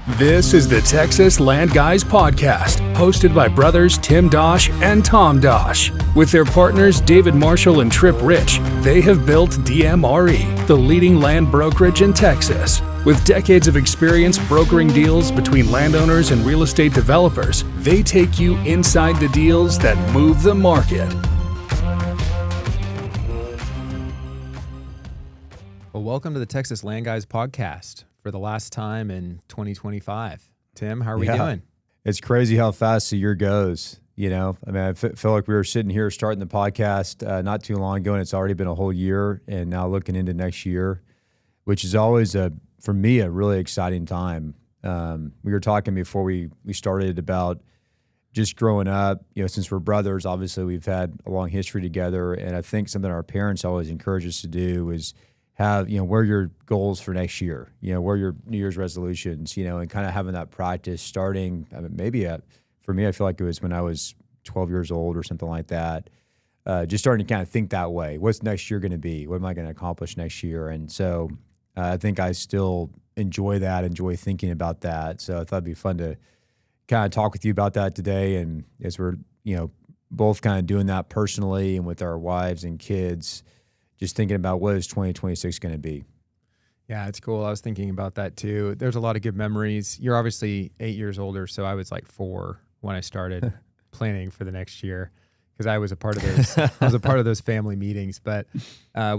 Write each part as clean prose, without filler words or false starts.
This is the Texas Land Guys podcast, hosted by brothers Tim Dosch and Tom Dosch. With their partners David Marshall and Trip Rich, they have built DMRE, the leading land brokerage in Texas. With decades of experience brokering deals between landowners and real estate developers, they take you inside the deals that move the market. Well, welcome to the Texas Land Guys podcast for the last time in 2025. Tim, how are we doing? It's crazy how fast the year goes. You know, I mean, I feel like we were sitting here starting the podcast not too long ago, and it's already been a whole year, and now looking into next year, which is always, for me, a really exciting time. We were talking before we started about just growing up, you know, since we're brothers, obviously we've had a long history together, and I think something our parents always encourage us to do is have, you know, where are your goals for next year, you know, where are your New Year's resolutions, you know, and kind of having that practice starting, I mean, for me, I feel like it was when I was 12 years old or something like that, just starting to kind of think that way. What's next year going to be? What am I going to accomplish next year? And so I think I still enjoy thinking about that. So I thought it'd be fun to kind of talk with you about that today. And as we're, you know, both kind of doing that personally and with our wives and kids, just thinking about what is 2026 going to be. Yeah, it's cool. I was thinking about that too. There's a lot of good memories. You're obviously 8 years older, so I was like 4 when I started planning for the next year because I was a part of those. I was a part of those family meetings. But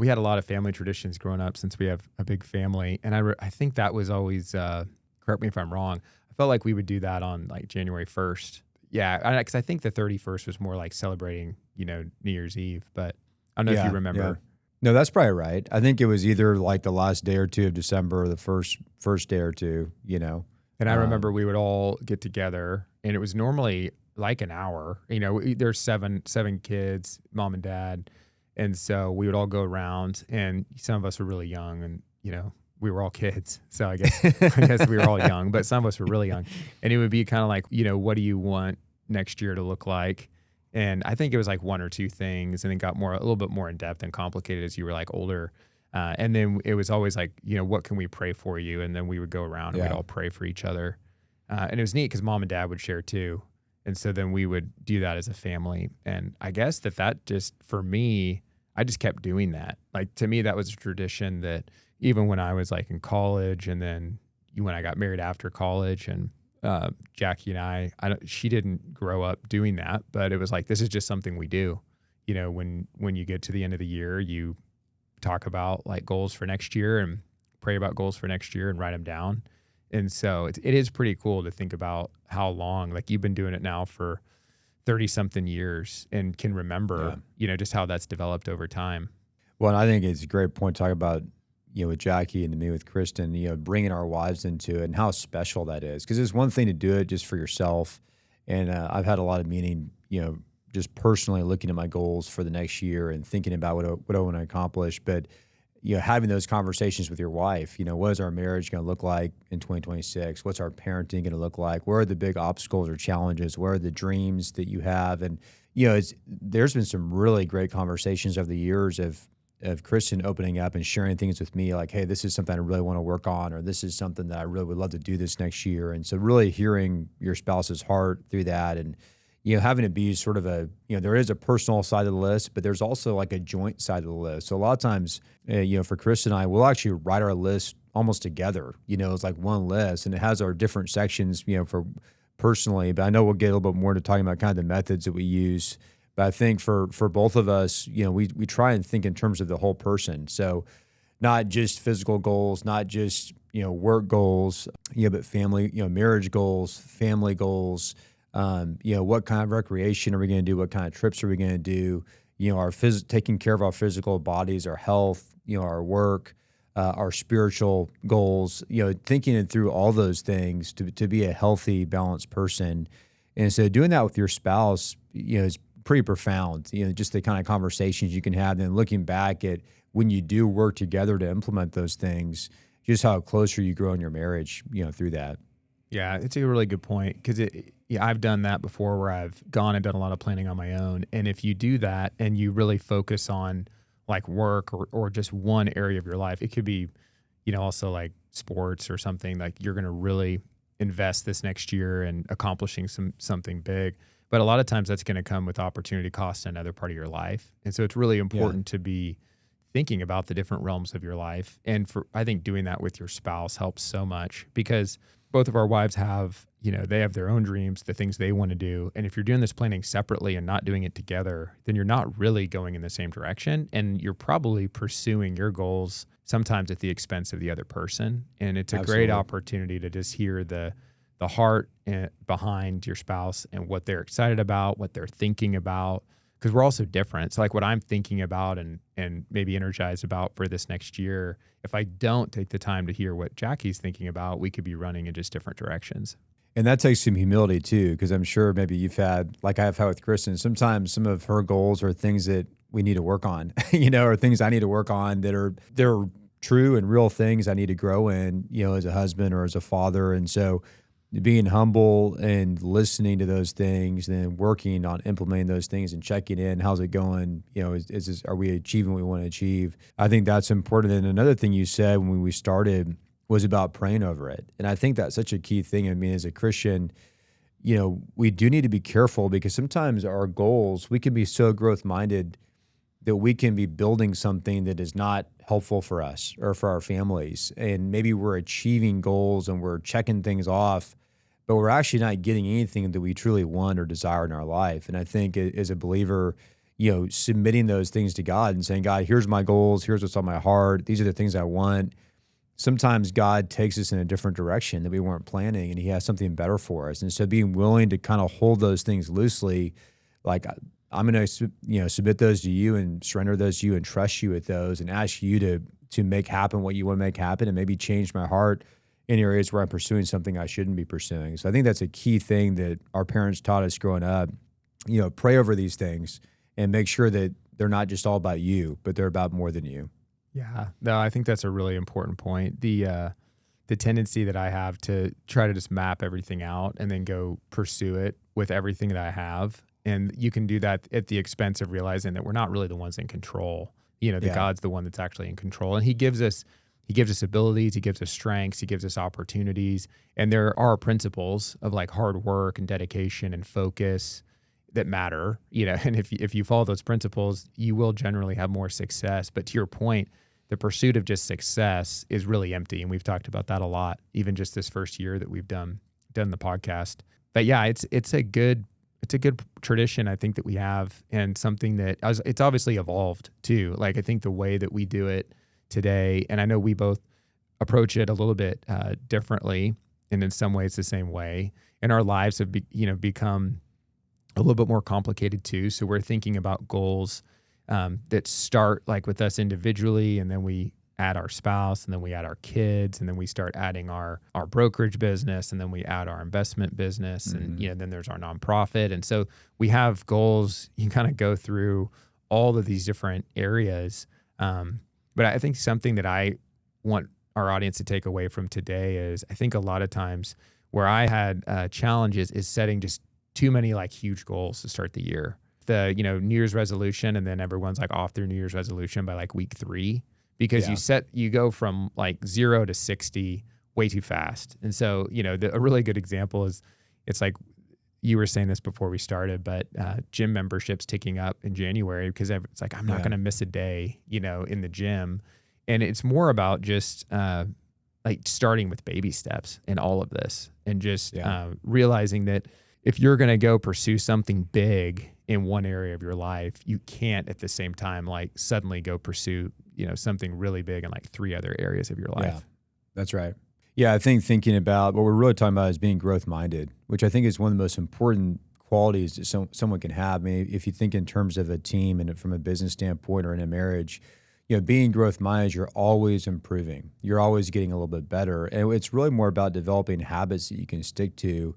we had a lot of family traditions growing up since we have a big family, and I think that was always. Correct me if I'm wrong. I felt like we would do that on like January 1st. Yeah, because I think the 31st was more like celebrating, you know, New Year's Eve. But I don't know if you remember. Yeah. No, that's probably right. I think it was either like the last day or two of December or the first day or two, you know. And I remember we would all get together, and it was normally like an hour. You know, there's seven kids, mom and dad, and so we would all go around, and some of us were really young, and, you know, we were all kids. So I guess we were all young, but some of us were really young. And it would be kind of like, you know, what do you want next year to look like? And I think it was like one or two things, and it got a little bit more in depth and complicated as you were like older. And then it was always like, you know, what can we pray for you? And then we would go around and we'd all pray for each other. And it was neat because mom and dad would share too. And so then we would do that as a family. And I guess that just, for me, I just kept doing that. Like, to me, that was a tradition that even when I was like in college, and then when I got married after college, and Jackie and she didn't grow up doing that, but it was like, this is just something we do. You know, when you get to the end of the year, you talk about like goals for next year and pray about goals for next year and write them down. And so it is pretty cool to think about how long, like, you've been doing it now for 30 something years and can remember, you know, just how that's developed over time. Well, I think it's a great point to talk about, you know, with Jackie and me with Kristen, you know, bringing our wives into it and how special that is. Because it's one thing to do it just for yourself. And I've had a lot of meaning, you know, just personally looking at my goals for the next year and thinking about what I want to accomplish. But, you know, having those conversations with your wife, you know, what is our marriage going to look like in 2026? What's our parenting going to look like? Where are the big obstacles or challenges? Where are the dreams that you have? And, you know, there's been some really great conversations over the years of Kristen opening up and sharing things with me like, hey, this is something I really want to work on, or this is something that I really would love to do this next year. And so really hearing your spouse's heart through that, and, you know, having it be sort of you know, there is a personal side of the list, but there's also like a joint side of the list. So a lot of times, you know, for Kristen and I, we'll actually write our list almost together. You know, it's like one list, and it has our different sections, you know, for personally, but I know we'll get a little bit more to talking about kind of the methods that we use. But I think for both of us, you know, we try and think in terms of the whole person. So not just physical goals, not just, you know, work goals, you know, but family, you know, marriage goals, family goals, you know, what kind of recreation are we going to do? What kind of trips are we going to do? You know, taking care of our physical bodies, our health, you know, our work, our spiritual goals, you know, thinking it through all those things to be a healthy, balanced person. And so doing that with your spouse, you know, is pretty profound, you know, just the kind of conversations you can have. Then looking back at when you do work together to implement those things, just how closer you grow in your marriage, you know, through that. Yeah, it's a really good point, because I've done that before where I've gone and done a lot of planning on my own. And if you do that and you really focus on like work or just one area of your life, it could be, you know, also like sports or something, like you're going to really invest this next year in accomplishing something big. But a lot of times that's going to come with opportunity cost in another part of your life. And so it's really important to be thinking about the different realms of your life. And I think doing that with your spouse helps so much, because both of our wives have, they have their own dreams, the things they want to do. And if you're doing this planning separately and not doing it together, then you're not really going in the same direction. And you're probably pursuing your goals sometimes at the expense of the other person. And it's a great opportunity to just hear the heart behind your spouse and what they're excited about, what they're thinking about, because we're all so different. So like what I'm thinking about and maybe energized about for this next year, if I don't take the time to hear what Jackie's thinking about, we could be running in just different directions. And that takes some humility too, because I'm sure maybe you've had, like I've had with Kristen, sometimes some of her goals are things that we need to work on, or things I need to work on they're true and real things I need to grow in, as a husband or as a father. And so being humble and listening to those things, then working on implementing those things and checking in, how's it going? Are we achieving what we want to achieve? I think that's important. And another thing you said when we started was about praying over it. And I think that's such a key thing. I mean, as a Christian, we do need to be careful, because sometimes our goals, we can be so growth minded that we can be building something that is not helpful for us or for our families. And maybe we're achieving goals and we're checking things off, but we're actually not getting anything that we truly want or desire in our life. And I think as a believer, submitting those things to God and saying, God, here's my goals, here's what's on my heart, these are the things I want. Sometimes God takes us in a different direction that we weren't planning, and he has something better for us. And so being willing to kind of hold those things loosely, like I'm going to, submit those to you and surrender those to you and trust you with those and ask you to make happen what you want to make happen, and maybe change my heart in areas where I'm pursuing something I shouldn't be pursuing. So I think that's a key thing that our parents taught us growing up. Pray over these things and make sure that they're not just all about you, but they're about more than you. Yeah, no, I think that's a really important point. The tendency that I have to try to just map everything out and then go pursue it with everything that I have. And you can do that at the expense of realizing that we're not really the ones in control. God's the one that's actually in control. And he gives us abilities, he gives us strengths, he gives us opportunities. And there are principles of like hard work and dedication and focus that matter, and if you follow those principles, you will generally have more success. But to your point, the pursuit of just success is really empty. And we've talked about that a lot, even just this first year that we've done the podcast. But yeah, it's a good tradition, I think, that we have, and something that it's obviously evolved too. Like I think the way that we do it today, and I know we both approach it a little bit differently, and in some ways the same way. And our lives have become a little bit more complicated too. So we're thinking about goals that start like with us individually, and then we add our spouse, and then we add our kids, and then we start adding our brokerage business, and then we add our investment business, and then there's our nonprofit. And so we have goals. You kind of go through all of these different areas. But I think something that I want our audience to take away from today is, I think a lot of times where I had challenges is setting just too many like huge goals to start the year. The New Year's resolution, and then everyone's like off their New Year's resolution by like week 3, because you go from like 0 to 60 way too fast. And so a really good example is, it's like you were saying this before we started, but gym memberships ticking up in January, because it's like I'm not going to miss a day in the gym. And it's more about just like starting with baby steps in all of this, and just realizing that if you're going to go pursue something big in one area of your life, you can't at the same time like suddenly go pursue something really big in like 3 other areas of your life. Yeah, that's right. Yeah, I think thinking about what we're really talking about is being growth minded, which I think is one of the most important qualities that someone can have. I mean, if you think in terms of a team and from a business standpoint or in a marriage, being growth minded, you're always improving. You're always getting a little bit better. And it's really more about developing habits that you can stick to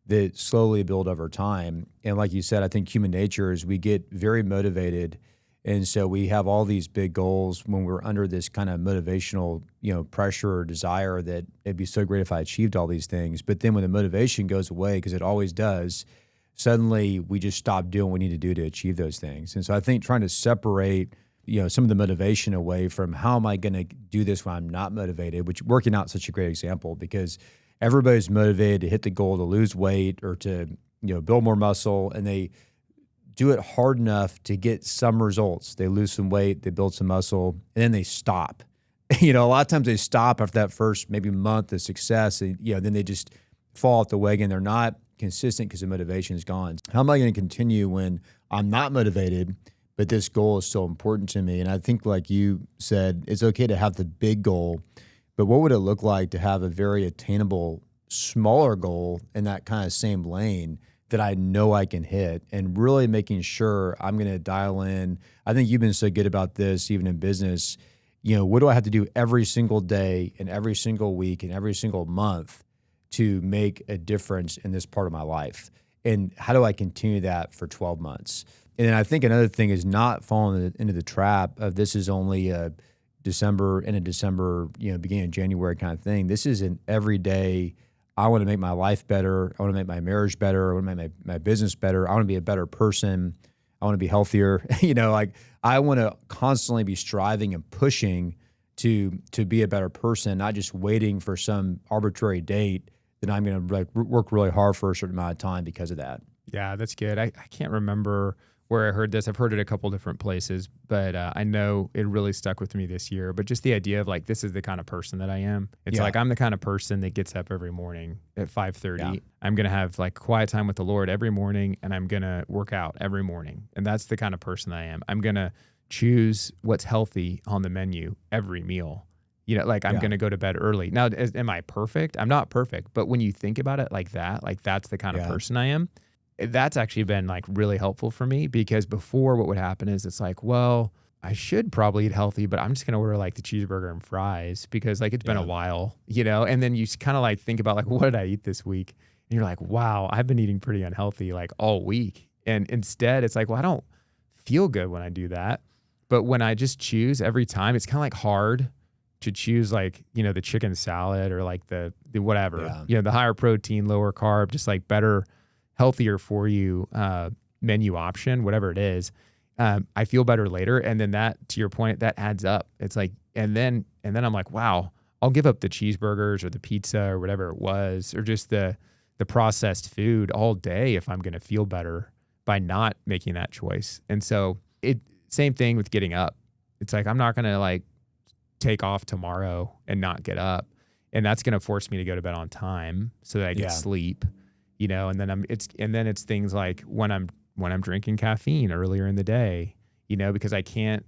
that slowly build over time. And like you said, I think human nature is we get very motivated. And so we have all these big goals when we're under this kind of motivational, pressure or desire that it'd be so great if I achieved all these things. But then when the motivation goes away, because it always does, suddenly we just stop doing what we need to do to achieve those things. And so I think trying to separate, some of the motivation away from how am I going to do this when I'm not motivated, which working out is such a great example, because everybody's motivated to hit the goal to lose weight or to, build more muscle, and they do it hard enough to get some results. They lose some weight, they build some muscle, and then they stop. A lot of times they stop after that first maybe month of success, and then they just fall off the wagon. They're not consistent because the motivation is gone. How am I going to continue when I'm not motivated, but this goal is still important to me? And I think, like you said, it's okay to have the big goal, but what would it look like to have a very attainable, smaller goal in that kind of same lane that I know I can hit, and really making sure I'm going to dial in? I think you've been so good about this, even in business. What do I have to do every single day and every single week and every single month to make a difference in this part of my life? And how do I continue that for 12 months? And then I think another thing is not falling into the trap of this is only a December, beginning of January kind of thing. This is an everyday, I want to make my life better. I want to make my marriage better. I want to make my business better. I want to be a better person. I want to be healthier. I want to constantly be striving and pushing to be a better person, not just waiting for some arbitrary date that I'm going to work really hard for a certain amount of time because of that. Yeah, that's good. I can't remember where I heard this. I've heard it a couple different places, but I know it really stuck with me this year. But just the idea of this is the kind of person that I am. It's I'm the kind of person that gets up every morning at 5:30. Yeah. I'm going to have quiet time with the Lord every morning, and I'm going to work out every morning. And that's the kind of person I am. I'm going to choose what's healthy on the menu every meal. I'm going to go to bed early. Now, am I perfect? I'm not perfect. But when you think about it like that, that's the kind of person I am. That's actually been really helpful for me, because before what would happen is it's well, I should probably eat healthy, but I'm just going to order the cheeseburger and fries because it's been a while, and then you kind of think about what did I eat this week? And you're wow, I've been eating pretty unhealthy all week. And instead it's well, I don't feel good when I do that. But when I just choose every time, it's kind of hard to choose the chicken salad or the whatever, the higher protein, lower carb, just better, healthier for you menu option, whatever it is. I feel better later. And then that, to your point, that adds up. It's and then I'm wow, I'll give up the cheeseburgers or the pizza or whatever it was, or just the processed food all day if I'm going to feel better by not making that choice. And so same thing with getting up. It's I'm not going to take off tomorrow and not get up. And that's going to force me to go to bed on time so that I get sleep. And then it's things when I'm drinking caffeine earlier in the day, because I can't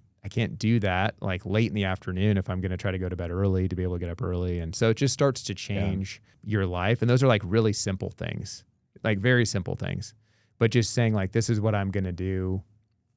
do that late in the afternoon if I'm going to try to go to bed early to be able to get up early. And so it just starts to change your life. And those are really simple things, very simple things, but just saying this is what I'm going to do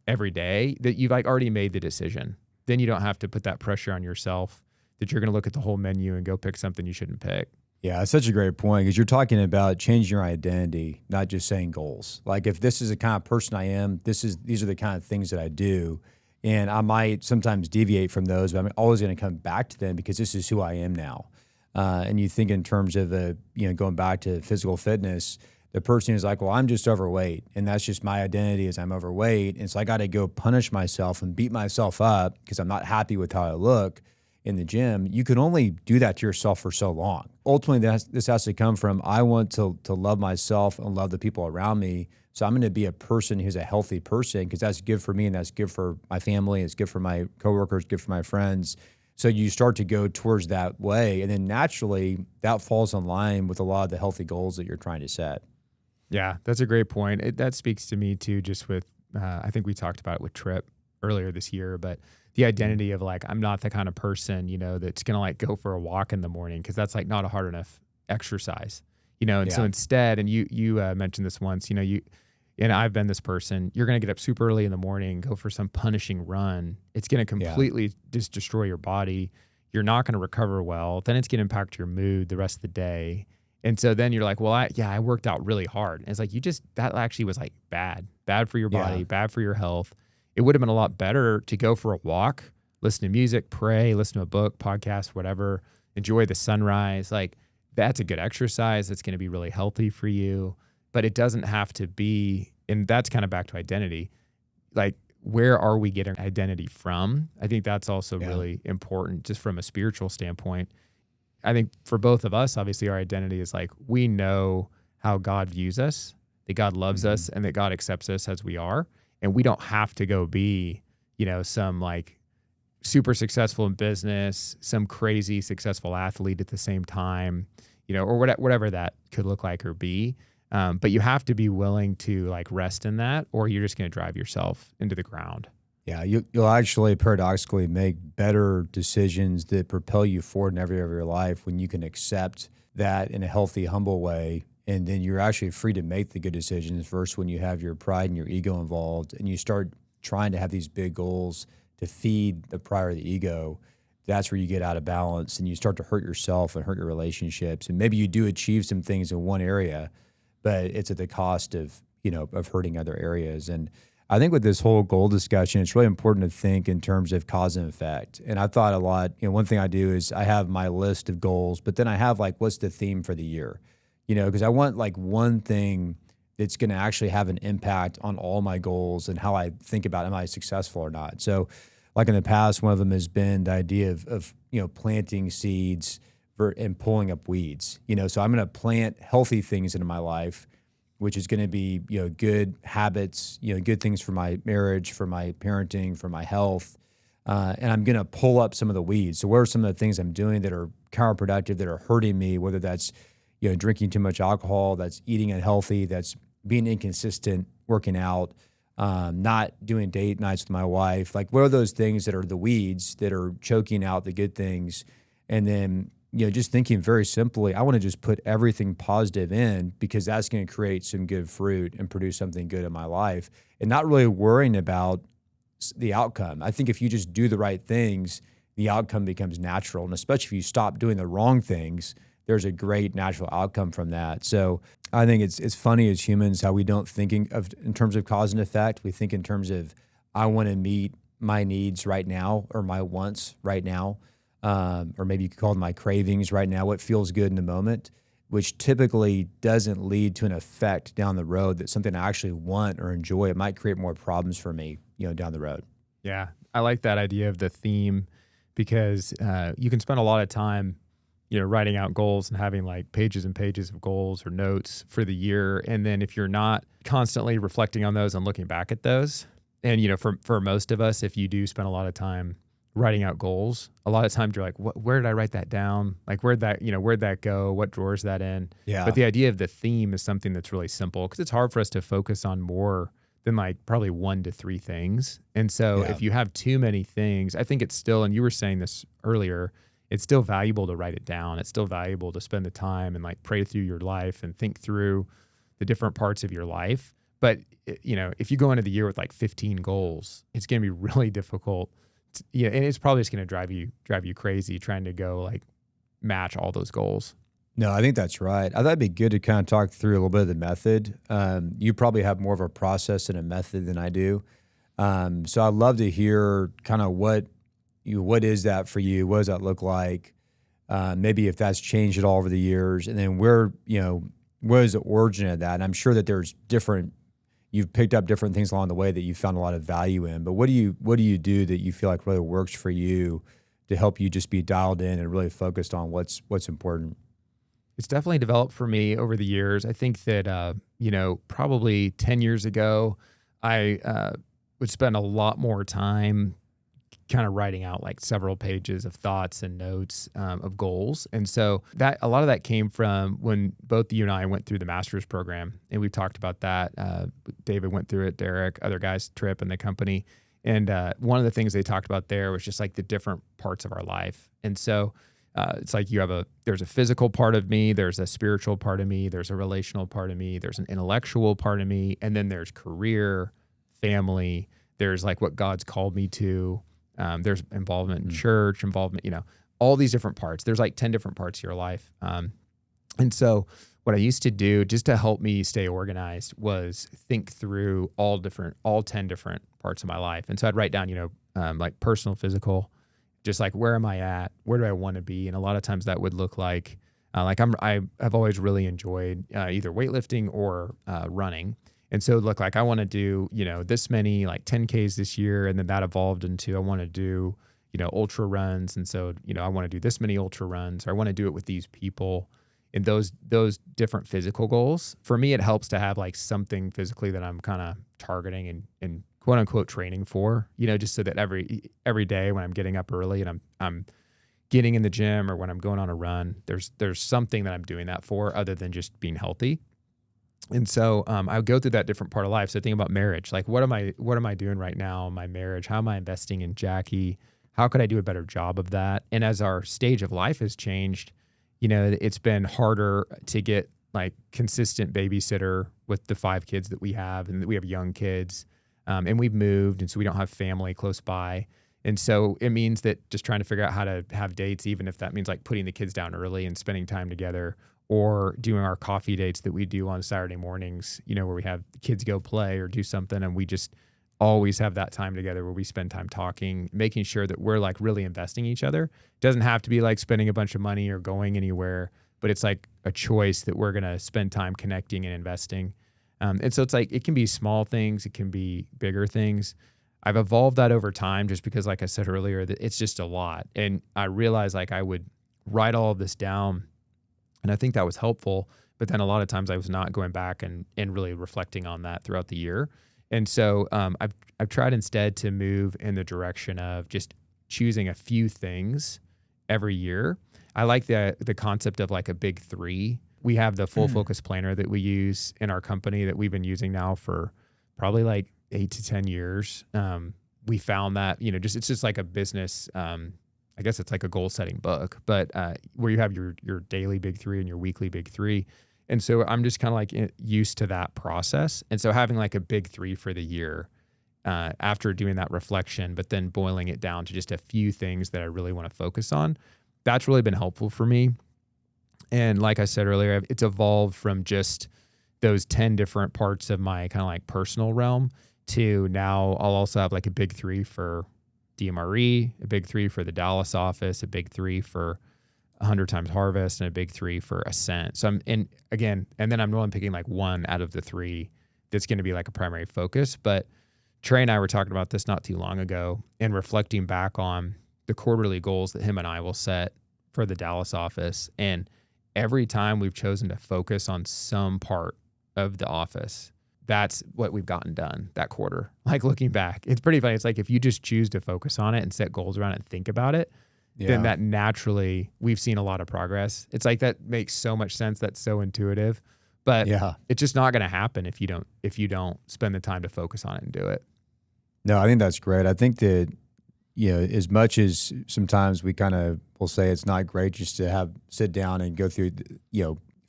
every day, that you've already made the decision. Then you don't have to put that pressure on yourself that you're going to look at the whole menu and go pick something you shouldn't pick. Yeah, that's such a great point, because you're talking about changing your identity, not just saying goals. If this is the kind of person I am, these are the kind of things that I do, and I might sometimes deviate from those, but I'm always going to come back to them because this is who I am now. And you think in terms of going back to physical fitness, the person is well, I'm just overweight, and that's just my identity is I'm overweight, and so I got to go punish myself and beat myself up because I'm not happy with how I look in the gym. You can only do that to yourself for so long. Ultimately, this has to come from, I want to love myself and love the people around me. So I'm going to be a person who's a healthy person, because that's good for me and that's good for my family. It's good for my coworkers, good for my friends. So you start to go towards that way. And then naturally that falls in line with a lot of the healthy goals that you're trying to set. Yeah, that's a great point. That speaks to me too, just with, I think we talked about it with Trip earlier this year, but the identity of I'm not the kind of person, that's going to go for a walk in the morning, because that's not a hard enough exercise, and so instead, and you mentioned this once, and I've been this person, you're going to get up super early in the morning, go for some punishing run. It's going to completely just destroy your body. You're not going to recover well. Then it's going to impact your mood the rest of the day. And so then you're well, I worked out really hard. And it's that actually was bad for your body, bad for your health. It would have been a lot better to go for a walk, listen to music, pray, listen to a book, podcast, whatever, enjoy the sunrise. That's a good exercise. That's going to be really healthy for you, but it doesn't have to be, and that's kind of back to identity. Where are we getting identity from? I think that's also really important just from a spiritual standpoint. I think for both of us, obviously our identity is like, we know how God views us, that God loves us and that God accepts us as we are. And we don't have to go be, some like super successful in business, some crazy successful athlete at the same time, or whatever that could look like or be. But you have to be willing to like rest in that, or you're just going to drive yourself into the ground. Yeah, you'll actually paradoxically make better decisions that propel you forward in every area of your life when you can accept that in a healthy, humble way. And then you're actually free to make the good decisions versus when you have your pride and your ego involved and you start trying to have these big goals to feed the pride or the ego. That's where you get out of balance and you start to hurt yourself and hurt your relationships. And maybe you do achieve some things in one area, but it's at the cost of hurting other areas. And I think with this whole goal discussion, it's really important to think in terms of cause and effect. And I've thought a lot, one thing I do is I have my list of goals, but then I have like, what's the theme for the year? Because I want like one thing that's going to actually have an impact on all my goals and how I think about, am I successful or not? So like in the past, one of them has been the idea of planting seeds and pulling up weeds, so I'm going to plant healthy things into my life, which is going to be, good habits, good things for my marriage, for my parenting, for my health. And I'm going to pull up some of the weeds. So what are some of the things I'm doing that are counterproductive, that are hurting me, whether that's, drinking too much alcohol, that's eating unhealthy, that's being inconsistent, working out, not doing date nights with my wife. Like, what are those things that are the weeds that are choking out the good things? And then, just thinking very simply, I want to just put everything positive in because that's going to create some good fruit and produce something good in my life and not really worrying about the outcome. I think if you just do the right things, the outcome becomes natural. And especially if you stop doing the wrong things, there's a great natural outcome from that. So I think it's funny as humans how we don't think in terms of cause and effect. We think in terms of, I want to meet my needs right now or my wants right now. Or maybe you could call them my cravings right now, what feels good in the moment, which typically doesn't lead to an effect down the road that's something I actually want or enjoy. It might create more problems for me, down the road. Yeah, I like that idea of the theme because you can spend a lot of time, writing out goals and having like pages and pages of goals or notes for the year. And then if you're not constantly reflecting on those and looking back at those, and, for most of us, if you do spend a lot of time writing out goals, a lot of times you're like, where did I write that down? Like, where'd that go? What drawer is that in? Yeah. But the idea of the theme is something that's really simple because it's hard for us to focus on more than like probably 1 to 3 things. And so if you have too many things, I think it's still, and you were saying this earlier, it's still valuable to write it down. It's still valuable to spend the time and like pray through your life and think through the different parts of your life. But, if you go into the year with like 15 goals, it's going to be really difficult. And it's probably just going to drive you crazy trying to go like match all those goals. No, I think that's right. I thought it'd be good to kind of talk through a little bit of the method. You probably have more of a process and a method than I do. So I'd love to hear kind of what is that for you? What does that look like? Maybe if that's changed at all over the years, and then what is the origin of that? And I'm sure that there's you've picked up different things along the way that you found a lot of value in, but what do you do that you feel like really works for you to help you just be dialed in and really focused on what's important? It's definitely developed for me over the years. I think that, probably 10 years ago, I would spend a lot more time kind of writing out like several pages of thoughts and notes of goals. And so that a lot of that came from when both you and I went through the master's program, and we've talked about that. David went through it, Derek, other guys, Trip and the company. And one of the things they talked about there was just like the different parts of our life. And so it's like there's a physical part of me, there's a spiritual part of me, there's a relational part of me, there's an intellectual part of me, and then there's career, family, there's like what God's called me to. There's involvement in church, all these different parts. There's like 10 different parts of your life. And so what I used to do just to help me stay organized was think through all 10 different parts of my life. And so I'd write down, like personal, physical, just like, where am I at? Where do I want to be? And a lot of times that would look like I've always really enjoyed either weightlifting or running. And so look, like I want to do, this many like 10Ks this year. And then that evolved into, I want to do, ultra runs. And so, I want to do this many ultra runs, or I want to do it with these people, and those different physical goals. For me, it helps to have like something physically that I'm kind of targeting and quote unquote training for, just so that every day when I'm getting up early and I'm getting in the gym, or when I'm going on a run, there's something that I'm doing that for other than just being healthy. And so I go through that different part of life. So think about marriage. Like, what am I doing right now in my marriage? How am I investing in Jackie? How could I do a better job of that? And as our stage of life has changed, it's been harder to get like consistent babysitter with the 5 kids that we have, and we have young kids, and we've moved, and so we don't have family close by. And so it means that just trying to figure out how to have dates, even if that means like putting the kids down early and spending time together, or doing our coffee dates that we do on Saturday mornings, where we have kids go play or do something, and we just always have that time together where we spend time talking, making sure that we're like really investing in each other. It doesn't have to be like spending a bunch of money or going anywhere, but it's like a choice that we're going to spend time connecting and investing. And so it's like, it can be small things, it can be bigger things. I've evolved that over time just because, like I said earlier, that it's just a lot. And I realized like I would write all of this down, and I think that was helpful. But then a lot of times I was not going back and really reflecting on that throughout the year. And so I've tried instead to move in the direction of just choosing a few things every year. I like the concept of like a big 3. We have the full focus planner that we use in our company that we've been using now for probably like 8 to 10 years. We found that, it's just like a business, I guess it's like a goal setting book, but where you have your daily big 3 and your weekly big 3. And so I'm just kind of like used to that process. And so having like a big 3 for the year, after doing that reflection, but then boiling it down to just a few things that I really want to focus on, that's really been helpful for me. And like I said earlier, it's evolved from just those 10 different parts of my kind of like personal realm to now I'll also have like a big 3 for DMRE, a big 3 for the Dallas office, a big 3 for 100 Times Harvest, and a big 3 for Ascent. So and then I'm only picking like one out of the 3 that's going to be like a primary focus. But Trey and I were talking about this not too long ago and reflecting back on the quarterly goals that him and I will set for the Dallas office. And every time we've chosen to focus on some part of the office, that's what we've gotten done that quarter. Like looking back, it's pretty funny. It's like if you just choose to focus on it and set goals around it and think about it, then that naturally, we've seen a lot of progress. It's like that makes so much sense. That's so intuitive, but it's just not going to happen if you don't spend the time to focus on it and do it. No, I think that's great. I think that, as much as sometimes we kind of will say it's not great just to sit down and go through,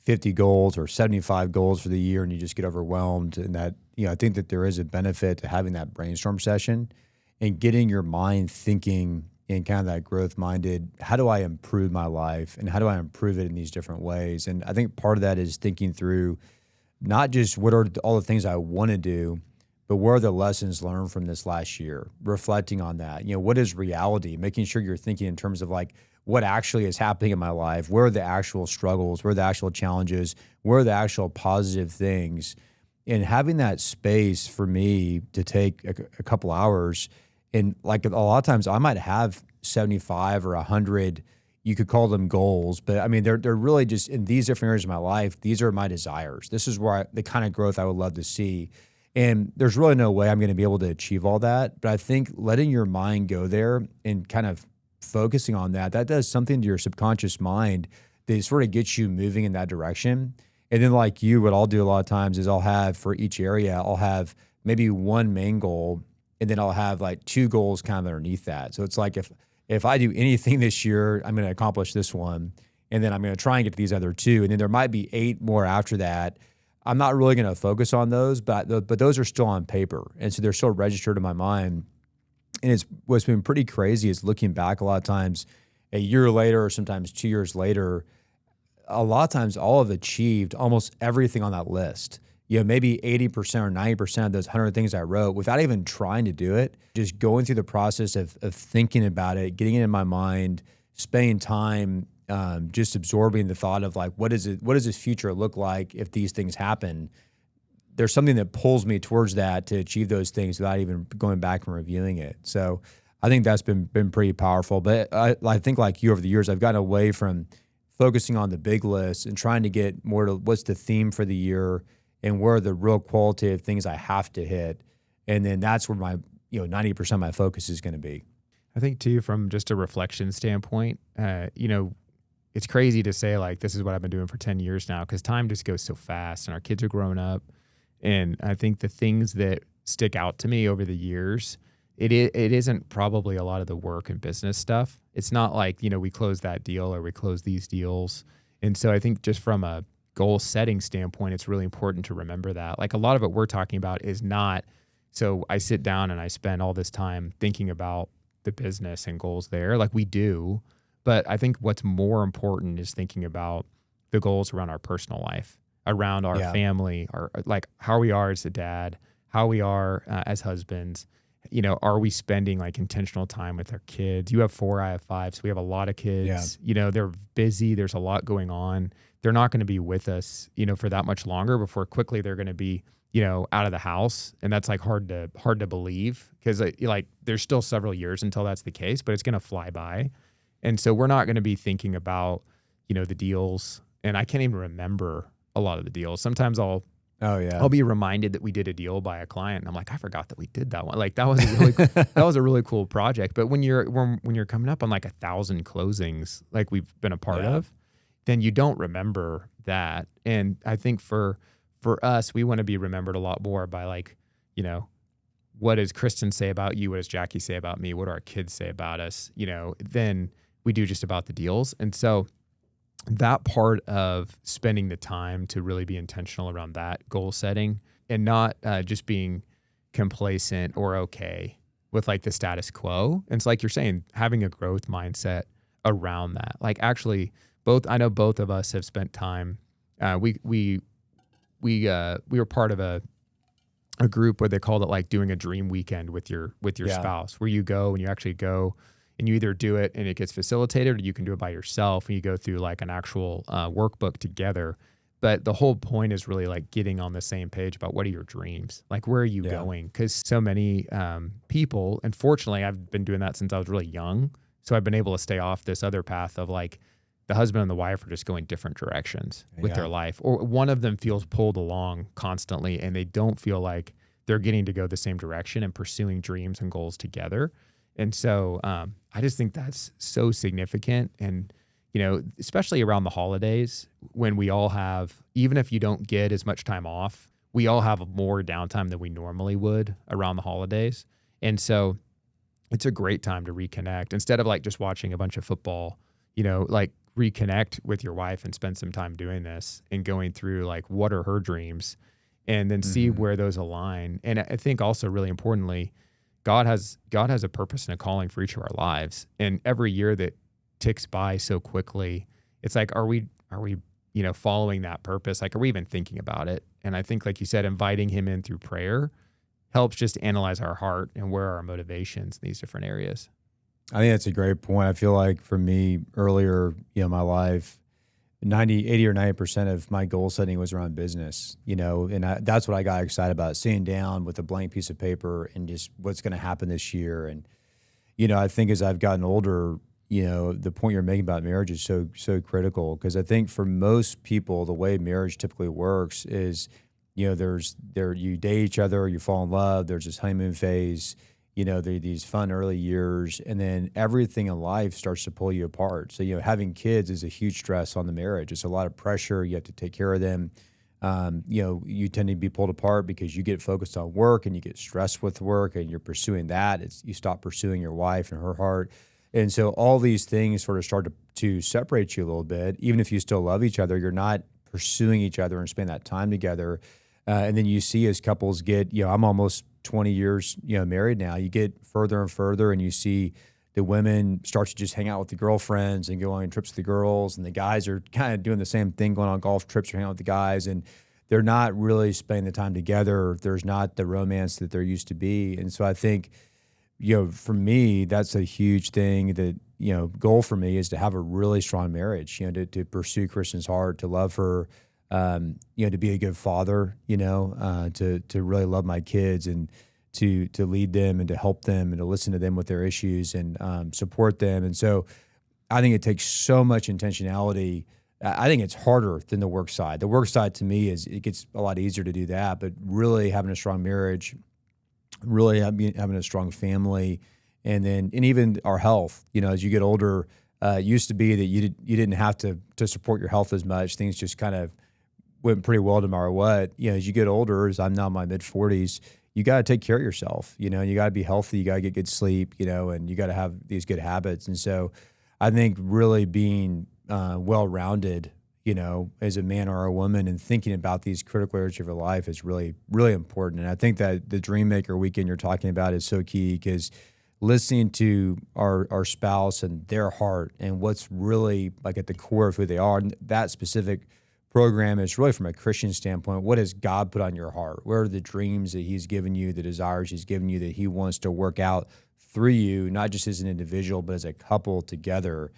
50 goals or 75 goals for the year and you just get overwhelmed, and that, I think that there is a benefit to having that brainstorm session and getting your mind thinking in kind of that growth minded, how do I improve my life and how do I improve it in these different ways? And I think part of that is thinking through not just what are all the things I want to do, but what are the lessons learned from this last year, reflecting on that. What is reality? Making sure you're thinking in terms of like what actually is happening in my life. Where are the actual struggles? Where are the actual challenges? Where are the actual positive things? And having that space for me to take a couple hours. And like a lot of times I might have 75 or 100, you could call them goals, but I mean, they're really just in these different areas of my life. These are my desires. This is where the kind of growth I would love to see. And there's really no way I'm going to be able to achieve all that. But I think letting your mind go there and kind of focusing on that does something to your subconscious mind that sort of gets you moving in that direction. And then like what I'll do a lot of times is I'll have for each area, I'll have maybe one main goal, and then I'll have like 2 goals kind of underneath that. So it's like if I do anything this year, I'm going to accomplish this one, and then I'm going to try and get to these other 2, and then there might be 8 more after that. I'm not really going to focus on those, but those are still on paper, and so they're still registered in my mind. And what's been pretty crazy is looking back a lot of times, a year later or sometimes 2 years later, a lot of times I'll have achieved almost everything on that list. Maybe 80% or 90% of those 100 things I wrote without even trying to do it, just going through the process of thinking about it, getting it in my mind, spending time just absorbing the thought of like, what does this future look like if these things happen? There's something that pulls me towards that to achieve those things without even going back and reviewing it. So I think that's been pretty powerful. But I think like you over the years, I've gotten away from focusing on the big list and trying to get more to what's the theme for the year and where are the real qualitative things I have to hit. And then that's where my, 90% of my focus is going to be. I think too, from just a reflection standpoint, it's crazy to say like, this is what I've been doing for 10 years now, because time just goes so fast and our kids are growing up. And I think the things that stick out to me over the years, it isn't probably a lot of the work and business stuff. It's not like, we close that deal or we close these deals. And so I think just from a goal setting standpoint, it's really important to remember that. Like a lot of what we're talking about is not, so I sit down and I spend all this time thinking about the business and goals there, like we do. But I think what's more important is thinking about the goals around our personal life, around our family, our like how we are as a dad, how we are as husbands. Are we spending like intentional time with our kids? You have 4, I have 5, so we have a lot of kids. They're busy. There's a lot going on. They're not going to be with us, for that much longer before quickly they're going to be, out of the house. And that's like hard to believe, because like there's still several years until that's the case, but it's going to fly by. And so we're not going to be thinking about, the deals. And I can't even remember a lot of the deals. Sometimes I'll be reminded that we did a deal by a client, and I'm like, I forgot that we did that one. Like that was a really cool project. But when you're coming up on like 1,000 closings, like we've been a part of, then you don't remember that. And I think for us, we want to be remembered a lot more by like, what does Kristen say about you? What does Jackie say about me? What do our kids say about us? Then we do just about the deals. And so that part of spending the time to really be intentional around that goal setting and not just being complacent or okay with like the status quo. And it's like you're saying, having a growth mindset around that. Like actually I know both of us have spent time. We were part of a group where they called it like doing a dream weekend with your spouse, where you go and you actually go and you either do it and it gets facilitated, or you can do it by yourself and you go through like an actual workbook together. But the whole point is really like getting on the same page about what are your dreams? Like, where are you going? Because so many people, and fortunately I've been doing that since I was really young. So I've been able to stay off this other path of like the husband and the wife are just going different directions with their life. Or one of them feels pulled along constantly and they don't feel like they're getting to go the same direction and pursuing dreams and goals together. And so I just think that's so significant. And, especially around the holidays when we all have, even if you don't get as much time off, we all have more downtime than we normally would around the holidays. And so it's a great time to reconnect instead of like just watching a bunch of football, like reconnect with your wife and spend some time doing this and going through like, what are her dreams, and then see where those align. And I think also really importantly, God has a purpose and a calling for each of our lives. And every year that ticks by so quickly, it's like, are we, following that purpose? Like, are we even thinking about it? And I think, like you said, inviting him in through prayer helps just analyze our heart and where are our motivations in these different areas. I think that's a great point. I feel like for me earlier, in my life, 80 or 90% of my goal setting was around business, and that's what I got excited about, sitting down with a blank piece of paper and just what's going to happen this year. And, I think as I've gotten older, the point you're making about marriage is so critical, because I think for most people, the way marriage typically works is, you date each other, you fall in love, there's this honeymoon phase, these fun early years, and then everything in life starts to pull you apart. So, having kids is a huge stress on the marriage. It's a lot of pressure. You have to take care of them. You tend to be pulled apart because you get focused on work and you get stressed with work and you're pursuing that. You stop pursuing your wife and her heart. And so all these things sort of start to separate you a little bit. Even if you still love each other, you're not pursuing each other and spend that time together. And then you see as couples get, I'm almost 20 years, married now, you get further and further and you see the women start to just hang out with the girlfriends and go on trips with the girls, and the guys are kind of doing the same thing, going on golf trips or hanging out with the guys, and they're not really spending the time together. There's not the romance that there used to be. And so I think, for me, that's a huge thing that, goal for me is to have a really strong marriage, to pursue Kristen's heart, to love her, to be a good father, to really love my kids and to lead them and to help them and to listen to them with their issues and support them. And so I think it takes so much intentionality. I think it's harder than the work side. The work side to me it gets a lot easier to do that, but really having a strong marriage, really having a strong family, and even our health. As you get older, it used to be that you didn't have to support your health as much. Things just kind of went pretty well no matter what. As you get older, as I'm now in my mid-40s, you got to take care of yourself. You got to be healthy. You got to get good sleep. And you got to have these good habits. And so, I think really being well-rounded, as a man or a woman, and thinking about these critical areas of your life is really, really important. And I think that the Dream Maker weekend you're talking about is so key, because listening to our spouse and their heart and what's really like at the core of who they are, and that specific program is really from a Christian standpoint. What has God put on your heart? Where are the dreams that He's given you, the desires He's given you that He wants to work out through you, not just as an individual, but as a couple together?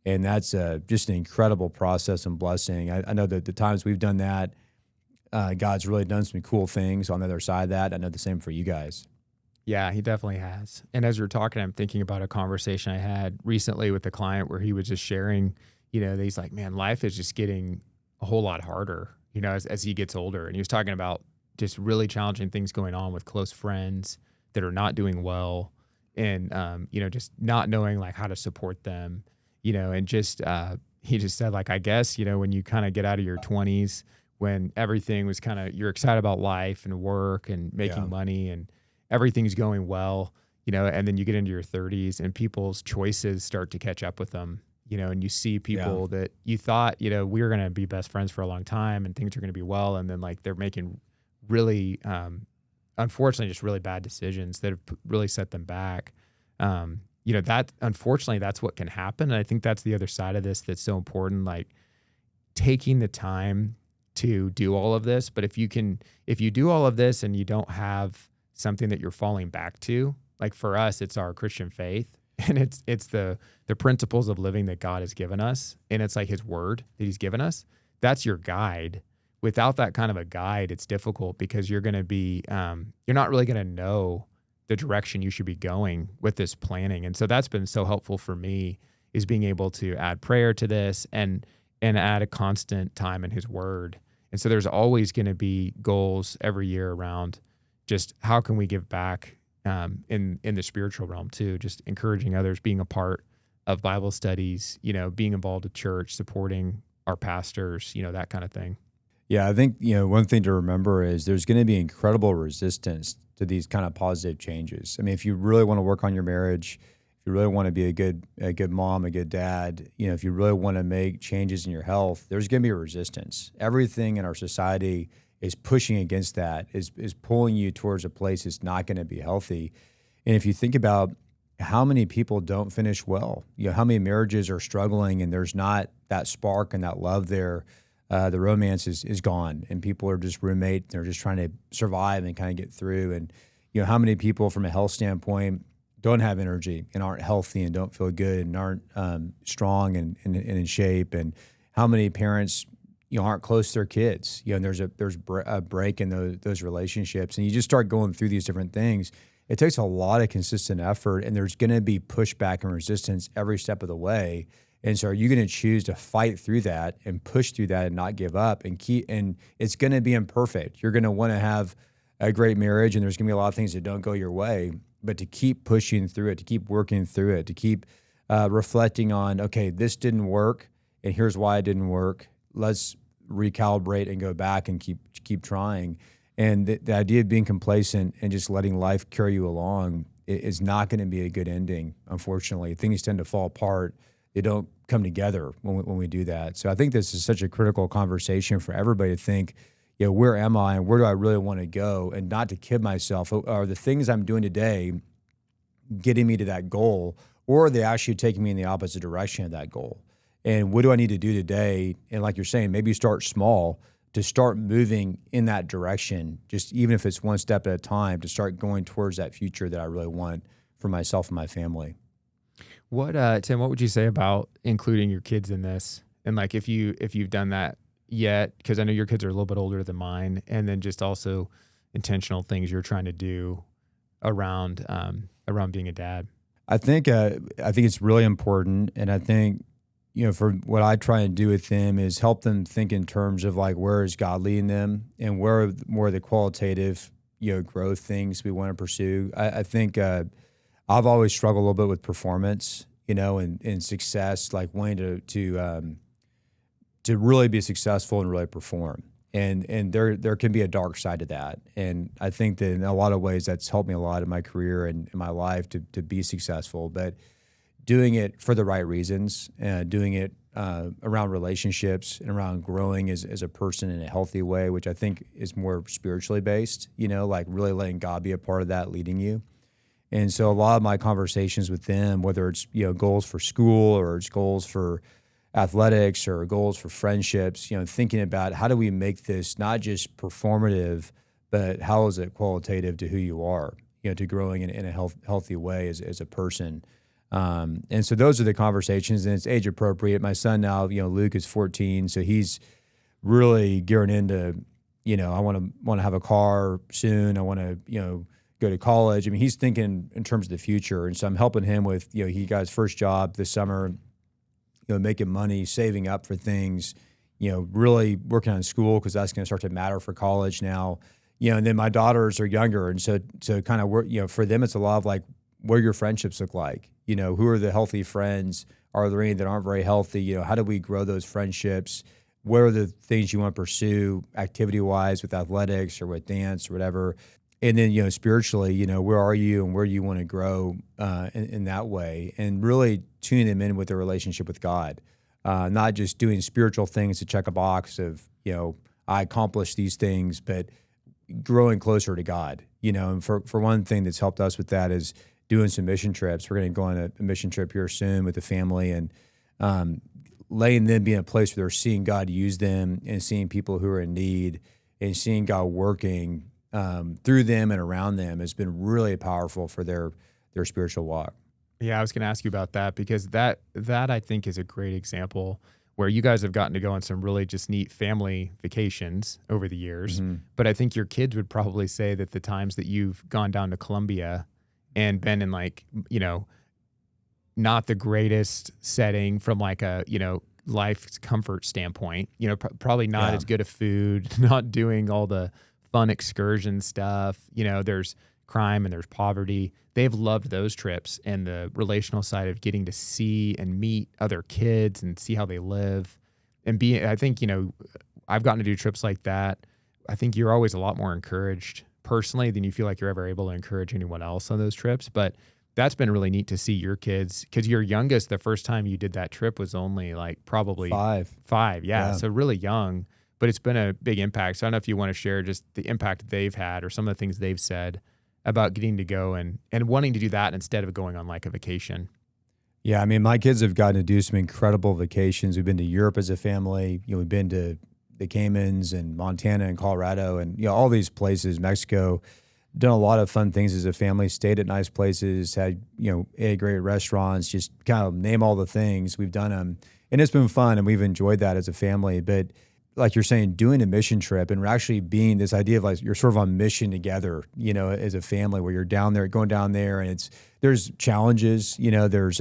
And that's just an incredible process and blessing. I know that the times we've done that, God's really done some cool things on the other side of that. I know the same for you guys. Yeah, He definitely has. And as you're talking, I'm thinking about a conversation I had recently with a client where he was just sharing, that he's like, man, life is just getting a whole lot harder, as he gets older. And he was talking about just really challenging things going on with close friends that are not doing well, and, just not knowing like how to support them, and just, he just said, like, I guess, when you kind of get out of your 20s, when everything was you're excited about life and work and making money and everything's going well, and then you get into your 30s and people's choices start to catch up with them, and you see people that you thought, we were going to be best friends for a long time and things are going to be well. And then like they're making really, unfortunately, just really bad decisions that have really set them back. That unfortunately, that's what can happen. And I think that's the other side of this that's so important, like taking the time to do all of this. But if you do all of this and you don't have something that you're falling back to, like for us, it's our Christian faith, and it's the principles of living that God has given us, and it's like His word that He's given us. That's your guide. Without that kind of a guide, it's difficult, because you're going to be, you're not really going to know the direction you should be going with this planning. And so that's been so helpful for me, is being able to add prayer to this and add a constant time in His word. And so there's always going to be goals every year around just how can we give back in the spiritual realm too, just encouraging others, being a part of Bible studies, being involved with church, supporting our pastors, that kind of thing. Yeah, I think, one thing to remember is there's going to be incredible resistance to these kind of positive changes. I mean, if you really want to work on your marriage, if you really want to be a good mom, a good dad, if you really want to make changes in your health, there's going to be a resistance. Everything in our society is pushing against that, is pulling you towards a place that's not going to be healthy. And if you think about how many people don't finish well, how many marriages are struggling and there's not that spark and that love there, the romance is gone, and people are just roommates. They're just trying to survive and kind of get through. And, how many people from a health standpoint don't have energy and aren't healthy and don't feel good and aren't strong and in shape. And how many parents, aren't close to their kids, and there's a break in those relationships. And you just start going through these different things. It takes a lot of consistent effort, and there's going to be pushback and resistance every step of the way. And so are you going to choose to fight through that and push through that and not give up and it's going to be imperfect. You're going to want to have a great marriage, and there's going to be a lot of things that don't go your way, but to keep pushing through it, to keep working through it, to keep reflecting on, okay, this didn't work and here's why it didn't work. Let's recalibrate and go back and keep trying. And the idea of being complacent and just letting life carry you along is not going to be a good ending. Unfortunately, things tend to fall apart. They don't come together when we do that. So I think this is such a critical conversation for everybody to think, where am I and where do I really want to go, and not to kid myself. Are the things I'm doing today getting me to that goal, or are they actually taking me in the opposite direction of that goal? And what do I need to do today? And like you're saying, maybe start small to start moving in that direction, just even if it's one step at a time, to start going towards that future that I really want for myself and my family. What, Tim, what would you say about including your kids in this? And like, if you've done that yet, because I know your kids are a little bit older than mine, and then just also intentional things you're trying to do around being a dad? I think it's really important, and I think for what I try and do with them is help them think in terms of like where is God leading them, and where are more of the qualitative growth things we want to pursue. I think I've always struggled a little bit with performance, and success, like wanting to really be successful and really perform. And there can be a dark side to that. And I think that in a lot of ways that's helped me a lot in my career and in my life to be successful. But doing it for the right reasons, doing it around relationships and around growing as a person in a healthy way, which I think is more spiritually based, like really letting God be a part of that, leading you. And so a lot of my conversations with them, whether it's goals for school or it's goals for athletics or goals for friendships, thinking about how do we make this not just performative, but how is it qualitative to who you are, to growing in a healthy way as a person. And so those are the conversations, and it's age appropriate. My son now, Luke is 14, so he's really gearing into, I want to have a car soon. I want to, go to college. I mean, he's thinking in terms of the future. And so I'm helping him with, he got his first job this summer, making money, saving up for things, really working on school because that's going to start to matter for college now. And then my daughters are younger, and so kind of work, for them it's a lot of like, what do your friendships look like? Who are the healthy friends? Are there any that aren't very healthy? How do we grow those friendships? What are the things you want to pursue activity-wise with athletics or with dance or whatever? And then, spiritually, where are you and where do you want to grow in that way? And really tuning them in with their relationship with God, not just doing spiritual things to check a box of, I accomplished these things, but growing closer to God. And for one thing that's helped us with that is doing some mission trips. We're going to go on a mission trip here soon with the family, and letting them be in a place where they're seeing God use them and seeing people who are in need and seeing God working through them and around them has been really powerful for their spiritual walk. Yeah, I was going to ask you about that because that I think is a great example where you guys have gotten to go on some really just neat family vacations over the years. Mm-hmm. But I think your kids would probably say that the times that you've gone down to Colombia and been in like, not the greatest setting from like a, life's comfort standpoint, probably not as good of food, not doing all the fun excursion stuff, there's crime and there's poverty. They've loved those trips and the relational side of getting to see and meet other kids and see how they live and I think, I've gotten to do trips like that. I think you're always a lot more encouraged personally than you feel like you're ever able to encourage anyone else on those trips. But that's been really neat to see your kids, because your youngest, the first time you did that trip was only like probably 5. Yeah. So really young. But it's been a big impact. So I don't know if you want to share just the impact they've had or some of the things they've said about getting to go and wanting to do that instead of going on like a vacation. Yeah, I mean, my kids have gotten to do some incredible vacations. We've been to Europe as a family. We've been to the Caymans and Montana and Colorado and all these places, Mexico. Done a lot of fun things as a family. Stayed at nice places. Had ate great restaurants. Just kind of name all the things. We've done them, and it's been fun, and we've enjoyed that as a family. But like you're saying, doing a mission trip and actually being this idea of like you're sort of on mission together, as a family where you're going down there, and there's challenges, there's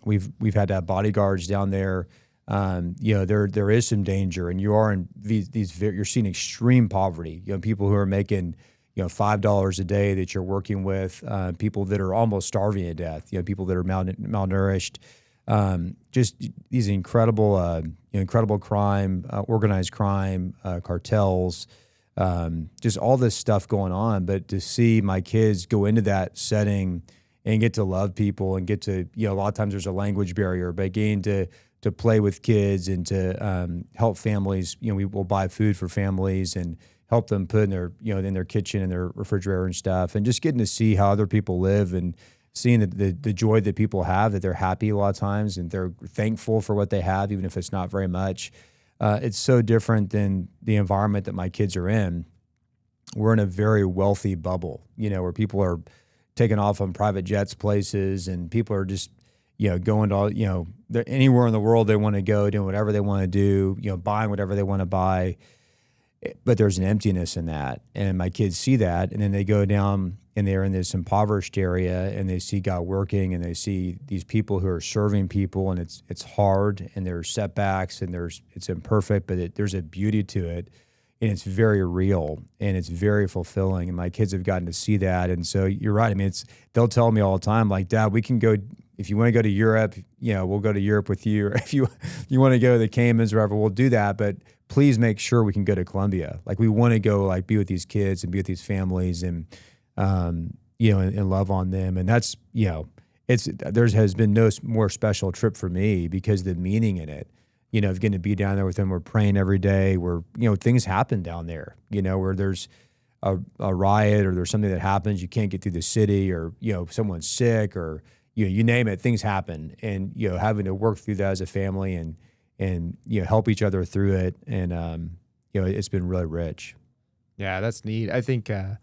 we've had to have bodyguards down there. There is some danger, and you are in you're seeing extreme poverty. People who are making $5 a day that you're working with, people that are almost starving to death. People that are malnourished. Just these incredible crime, organized crime, cartels, just all this stuff going on. But to see my kids go into that setting and get to love people and get to, a lot of times there's a language barrier, but getting to play with kids and to help families, we will buy food for families and help them put in their, in their kitchen and their refrigerator and stuff, and just getting to see how other people live and seeing the joy that people have, that they're happy a lot of times and they're thankful for what they have, even if it's not very much. It's so different than the environment that my kids are in. We're in a very wealthy bubble, where people are taking off on private jets places, and people are just, going to, they're anywhere in the world they want to go, doing whatever they want to do, buying whatever they want to buy. But there's an emptiness in that. And my kids see that, and then they go down and they're in this impoverished area, and they see God working, and they see these people who are serving people, and it's hard, and there's setbacks, and it's imperfect, but there's a beauty to it, and it's very real, and it's very fulfilling. And my kids have gotten to see that, and so you're right. I mean, they'll tell me all the time, like, Dad, we can go. If you want to go to Europe, we'll go to Europe with you. Or if you want to go to the Caymans or wherever, we'll do that. But please make sure we can go to Colombia. Like, we want to go, like, be with these kids and be with these families, and and love on them. And that's, there has been no more special trip for me because of the meaning in it. Of getting to be down there with them. We're praying every day. We're, things happen down there. Where there's a riot or there's something that happens, you can't get through the city, or someone's sick, or you name it, things happen, and having to work through that as a family and help each other through it, and it's been really rich. Yeah, that's neat. I think I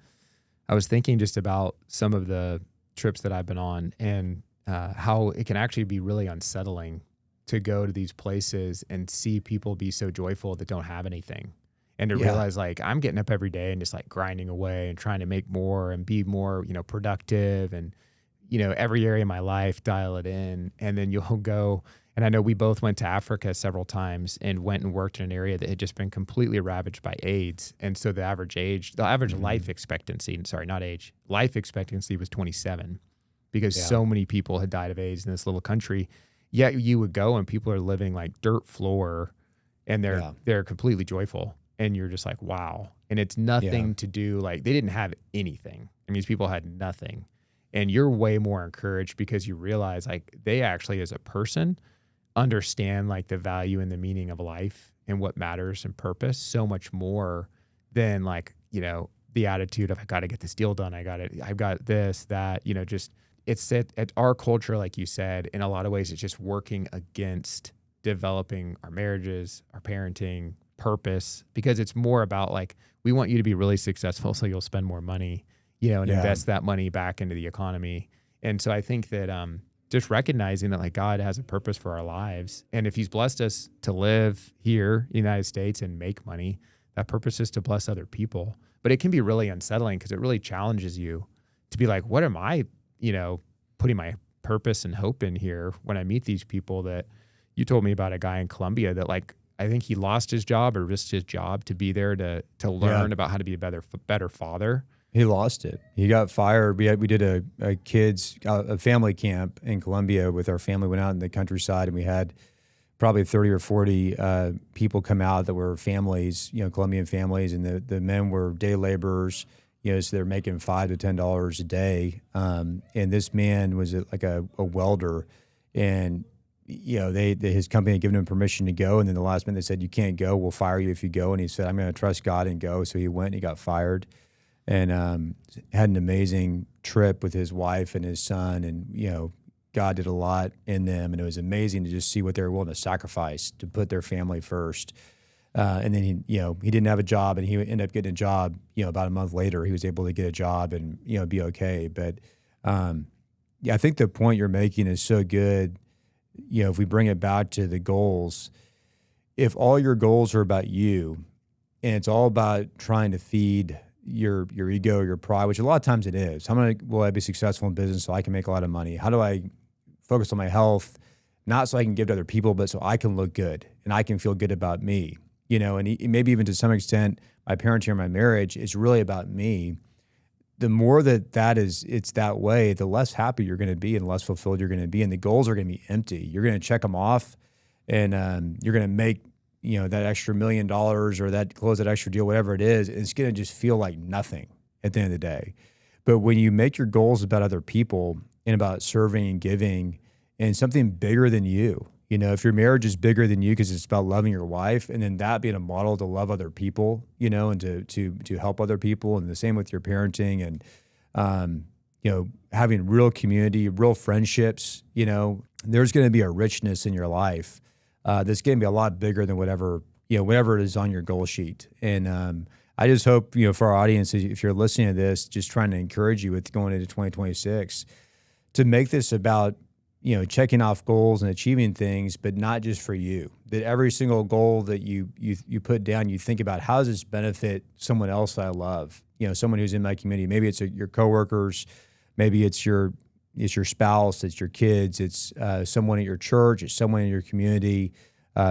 was thinking just about some of the trips that I've been on, and how it can actually be really unsettling to go to these places and see people be so joyful that don't have anything, and to realize, like, I'm getting up every day and just, like, grinding away and trying to make more and be more productive, and every area of my life, dial it in. And then you'll go, and I know we both went to Africa several times and went and worked in an area that had just been completely ravaged by AIDS. And so the average life expectancy, life expectancy was 27, because so many people had died of AIDS in this little country. Yet you would go and people are living like dirt floor, and they're completely joyful. And you're just like, wow. And it's nothing to do, like, they didn't have anything. I mean, these people had nothing. And you're way more encouraged because you realize, like, they actually, as a person, understand, like, the value and the meaning of life and what matters and purpose so much more than, like, the attitude of, I got to get this deal done. I've got this, that, it's at our culture, like you said, in a lot of ways, it's just working against developing our marriages, our parenting, purpose, because it's more about, like, we want you to be really successful so you'll spend more money, and invest that money back into the economy. And so I think that just recognizing that, like, God has a purpose for our lives. And if he's blessed us to live here in the United States and make money, that purpose is to bless other people. But it can be really unsettling because it really challenges you to be like, what am I, putting my purpose and hope in here when I meet these people? That you told me about a guy in Colombia that, like, I think he lost his job or risked his job to be there to learn about how to be a better father. He lost it. He got fired. We did a family camp in Colombia with our family. Went out in the countryside, and we had probably 30 or 40 people come out that were families, Colombian families, and the men were day laborers. So they're making $5 to $10 a day. And this man was like a welder, and his company had given him permission to go, and then the last minute they said, you can't go. We'll fire you if you go. And he said, I'm going to trust God and go. So he went and he got fired. And had an amazing trip with his wife and his son, and God did a lot in them, and it was amazing to just see what they were willing to sacrifice to put their family first. And then he didn't have a job, and he ended up getting a job. About a month later, he was able to get a job and be okay. But I think the point you're making is so good. If we bring it back to the goals, if all your goals are about you, and it's all about trying to feed your ego, your pride, which a lot of times it is. Will I be successful in business so I can make a lot of money? How do I focus on my health, not so I can give to other people, but so I can look good and I can feel good about me? And maybe even to some extent, my parenting or my marriage is really about me. The more it's that way, the less happy you're going to be and less fulfilled you're going to be, and the goals are going to be empty. You're going to check them off, and you're going to make that extra $1 million or close that extra deal, whatever it is. It's going to just feel like nothing at the end of the day. But when you make your goals about other people and about serving and giving and something bigger than you, if your marriage is bigger than you because it's about loving your wife, and then that being a model to love other people, and to help other people, and the same with your parenting, and having real community, real friendships, there's going to be a richness in your life that's going to be a lot bigger than whatever it is on your goal sheet. And I just hope, for our audience, if you're listening to this, just trying to encourage you with going into 2026, to make this about checking off goals and achieving things, but not just for you. That every single goal that you put down, you think about, how does this benefit someone else that I love? Someone who's in my community. Maybe it's your coworkers, maybe it's your spouse, it's your kids, it's someone at your church, it's someone in your community,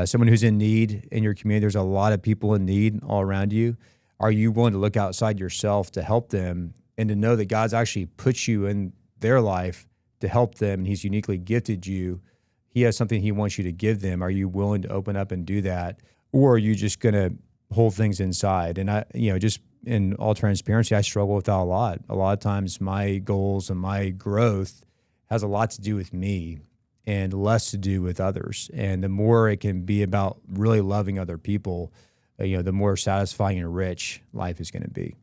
someone who's in need in your community. There's a lot of people in need all around you. Are you willing to look outside yourself to help them and to know that God's actually put you in their life to help them, and He's uniquely gifted you? He has something He wants you to give them. Are you willing to open up and do that? Or are you just going to hold things inside? And just in all transparency, I struggle with that a lot. A lot of times my goals and my growth has a lot to do with me and less to do with others. And the more it can be about really loving other people, the more satisfying and rich life is going to be.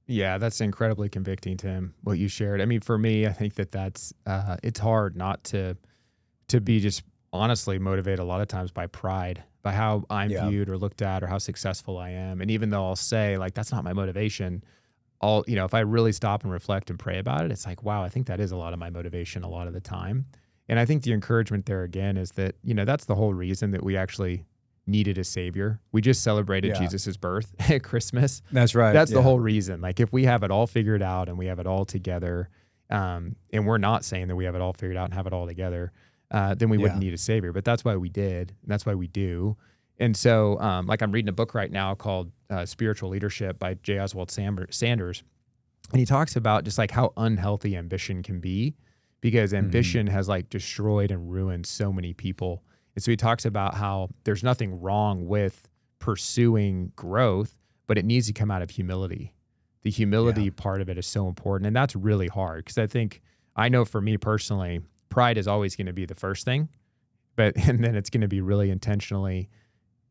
Yeah, that's incredibly convicting, Tim, what you shared. I mean, for me, I think that's it's hard not to be just honestly motivated a lot of times by pride, by how I'm viewed or looked at or how successful I am. And even though I'll say, like, that's not my motivation, if I really stop and reflect and pray about it, it's like, wow, I think that is a lot of my motivation a lot of the time. And I think the encouragement there again is that, that's the whole reason that we actually needed a savior. We just celebrated Jesus's birth at Christmas. That's right. That's the whole reason. Like, if we have it all figured out and we have it all together, and we're not saying that we have it all figured out and have it all together, then we wouldn't need a savior. But that's why we did. And that's why we do. And so, like, I'm reading a book right now called Spiritual Leadership by J. Oswald Sanders. And he talks about just like how unhealthy ambition can be, because ambition has like destroyed and ruined so many people. And so he talks about how there's nothing wrong with pursuing growth, but it needs to come out of humility. The humility part of it is so important. And that's really hard, because I know for me personally, pride is always going to be the first thing, and then it's going to be really intentionally,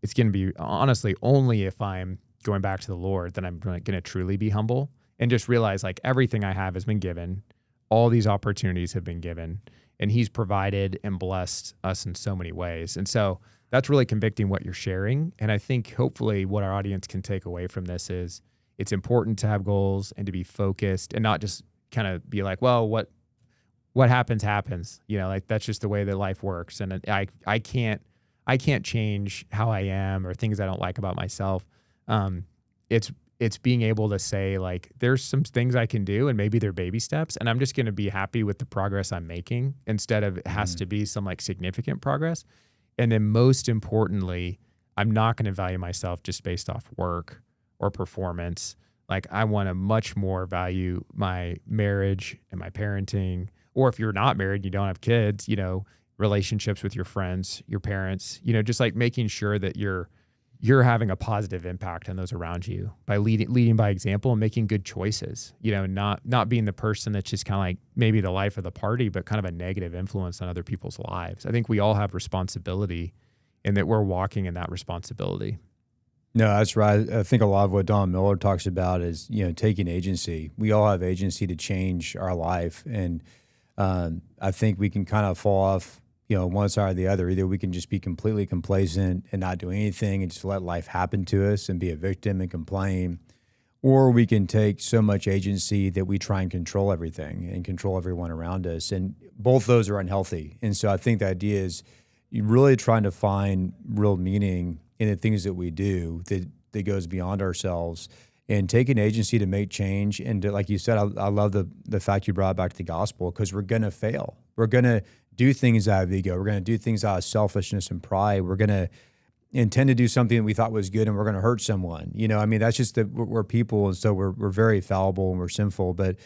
it's going to be honestly only if I'm going back to the Lord that I'm going to truly be humble and just realize, like, everything I have has been given. All these opportunities have been given, and He's provided and blessed us in so many ways. And so that's really convicting what you're sharing. And I think hopefully what our audience can take away from this is it's important to have goals and to be focused and not just kind of be like, well, what happens, like, that's just the way that life works. And I can't change how I am or things I don't like about myself. It's being able to say, like, there's some things I can do and maybe they're baby steps, and I'm just going to be happy with the progress I'm making instead of it has to be some like significant progress. And then most importantly, I'm not going to value myself just based off work or performance. Like, I want to much more value my marriage and my parenting, or if you're not married, you don't have kids, relationships with your friends, your parents, just like making sure that you're having a positive impact on those around you by leading by example and making good choices, not being the person that's just kind of like maybe the life of the party, but kind of a negative influence on other people's lives. I think we all have responsibility, and that we're walking in that responsibility. No, that's right. I think a lot of what Don Miller talks about is, taking agency. We all have agency to change our life. And I think we can kind of fall off, one side or the other. Either we can just be completely complacent and not do anything and just let life happen to us and be a victim and complain, or we can take so much agency that we try and control everything and control everyone around us. And both those are unhealthy. And so I think the idea is you're really trying to find real meaning in the things that we do that goes beyond ourselves, and taking agency to make change. And to, like you said, I love the fact you brought back to the gospel, because we're going to fail. We're going to do things out of ego. We're going to do things out of selfishness and pride. We're going to intend to do something that we thought was good, and we're going to hurt someone. That's just that we're people, and so we're very fallible and we're sinful. But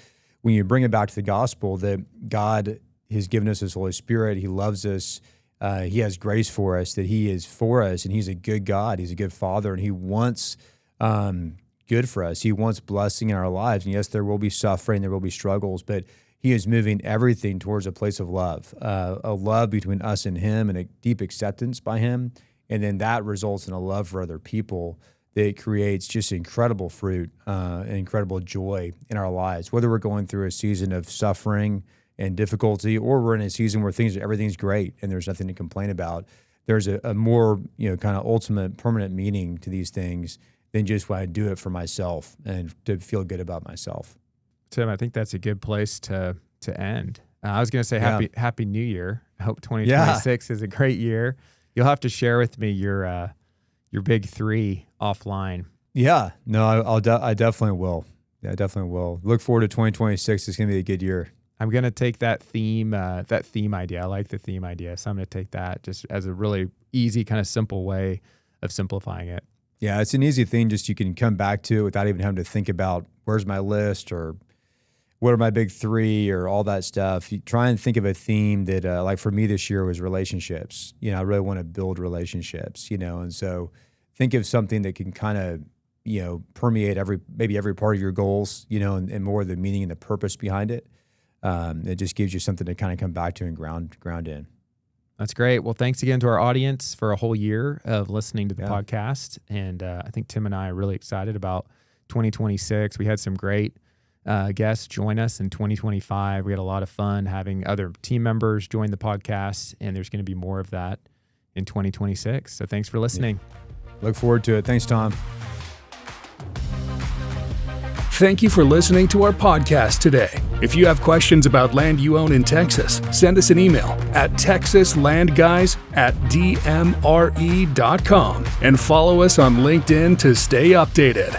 when you bring it back to the gospel, that God has given us His Holy Spirit, He loves us, He has grace for us, that He is for us, and He's a good God. He's a good Father, and He wants good for us. He wants blessing in our lives. And yes, there will be suffering, there will be struggles, but He is moving everything towards a place of love, a love between us and Him, and a deep acceptance by Him. And then that results in a love for other people that creates just incredible fruit and incredible joy in our lives, whether we're going through a season of suffering and difficulty, or we're in a season where everything's great and there's nothing to complain about. There's a more, kind of ultimate permanent meaning to these things than just when I do it for myself and to feel good about myself. Tim, I think that's a good place to end. I was going to say happy New Year. I hope 2026 is a great year. You'll have to share with me your big three offline. Yeah, no, I definitely will. Yeah, I definitely will. Look forward to 2026. It's going to be a good year. I'm going to take that theme idea. I like the theme idea. So I'm going to take that just as a really easy, kind of simple way of simplifying it. Yeah, it's an easy thing. Just you can come back to it without even having to think about where's my list or what are my big three or all that stuff. You try and think of a theme that, like for me this year, was relationships. I really want to build relationships, and so think of something that can kind of, permeate maybe every part of your goals, and more of the meaning and the purpose behind it. It just gives you something to kind of come back to and ground in. That's great. Well, thanks again to our audience for a whole year of listening to the podcast. And I think Tim and I are really excited about 2026. We had some great guests join us in 2025. We had a lot of fun having other team members join the podcast, and there's going to be more of that in 2026. So thanks for listening. Look forward to it. Thanks, Tom. Thank you for listening to our podcast today. If you have questions about land you own in Texas, send us an email at texaslandguys@dmre.com and follow us on LinkedIn to stay updated.